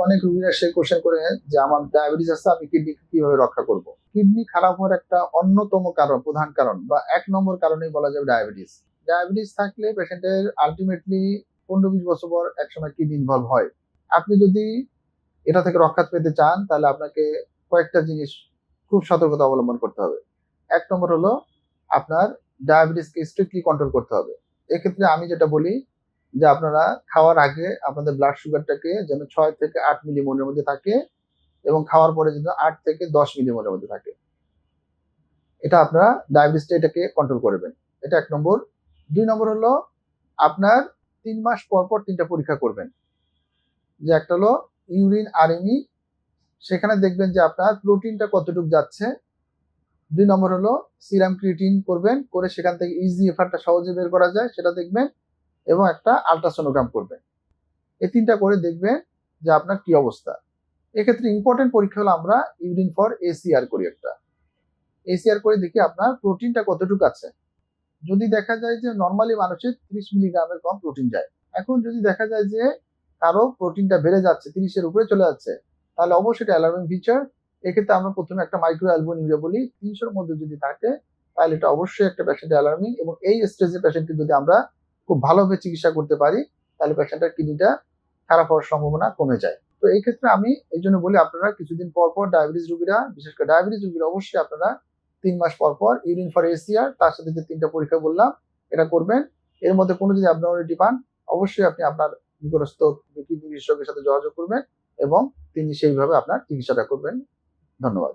অনেক রোগীরা এসে কোশ্চেন করে যে আমার ডায়াবেটিস আছে, আমি কিডনি কিভাবে রক্ষা করব। কিডনি খারাপ হওয়ার একটা অন্যতম কারণ, প্রধান কারণ বা 1 নম্বর কারণেই বলা যাবে ডায়াবেটিস। ডায়াবেটিস থাকলে পেশেন্টের আলটিমেটলি 15-20 বছর পর একসময় কিডনি ইনভলভ হয়। আপনি যদি এটা থেকে রক্ষা পেতে চান তাহলে আপনাকে কয়েকটা জিনিস খুব সতর্কতা অবলম্বন করতে হবে। 1 নম্বর হলো আপনার ডায়াবেটিসকে স্ট্রিক্টলি কন্ট্রোল করতে হবে। এক্ষেত্রে আমি যেটা বলি যে আপনারা খাওয়ার আগে আপনাদের ব্লাড সুগারটাকে যেন 6 থেকে 8 মিলিমোলের মধ্যে থাকে এবং খাওয়ার পরে যেন 8 থেকে 10 মিলিমোলের মধ্যে থাকে। এটা আপনারা ডায়াবেটিসটা এটাকে কন্ট্রোল করবেন। এটা 1 নম্বর। 2 নম্বর হলো আপনার 3 মাস পর পর 3টা পরীক্ষা করবেন। যে একটা হলো ইউরিন আরএমই, সেখানে দেখবেন যে আপনার প্রোটিনটা কতটুকু যাচ্ছে। 2 নম্বর হলো সিরাম ক্রিয়েটিন করবেন, করে সেখান থেকে ইজিএফআরটা সহজে বের করা যায় সেটা দেখবেন, এবং একটা আল্ট্রাসোনোগ্রাম করবেন। এই 3টা করে দেখবেন যে আপনার কি অবস্থা। এক্ষেত্রে ইম্পর্টেন্ট পরীক্ষা হলো আমরা ইউরিন ফর এসিআর করি একটা। এসিআর করে দেখি আপনার প্রোটিনটা কতটুকু আছে। যদি দেখা যায় যে নর্মালি মানুষের 30 মিলিগ্রামের কম প্রোটিন যায়। এখন যদি দেখা যায় যে কারো প্রোটিনটা বেড়ে যাচ্ছে, 30-এর উপরে চলে যাচ্ছে, তাহলে অবশ্যই এটা অ্যালার্মিং ফিচার। এক্ষেত্রে আমরা প্রথমে একটা মাইক্রো অ্যালবুমিউরিয়া বলি, 300-এর মধ্যে যদি থাকে তাহলে এটা অবশ্যই একটা পেশেন্ট অ্যালার্মিং, এবং এই স্টেজে পেশেন্টকে যদি আমরা খুব ভালোভাবে চিকিৎসা করতে পারি তাহলে পেশেন্টের কিডনিটা খারাপ হওয়ার সম্ভাবনা কমে যায়। তো এই ক্ষেত্রে আমি এই জন্য বলি আপনারা কিছুদিন পর পর ডায়াবেটিস রোগীরা, বিশেষ করে ডায়াবেটিস রোগীরা অবশ্যই আপনারা 3 মাস পর পর ইউরিন ফর এসিআর, তার সাথে যে 3টা পরীক্ষা বললাম এটা করবেন। এর মধ্যে কোনো যদি অ্যাবনর্মালিটি পান অবশ্যই আপনি আপনার নিকটস্থ কিডনি বিশেষজ্ঞের সাথে যোগাযোগ করবেন এবং তিনি সেইভাবে আপনার চিকিৎসাটা করবেন। ধন্যবাদ।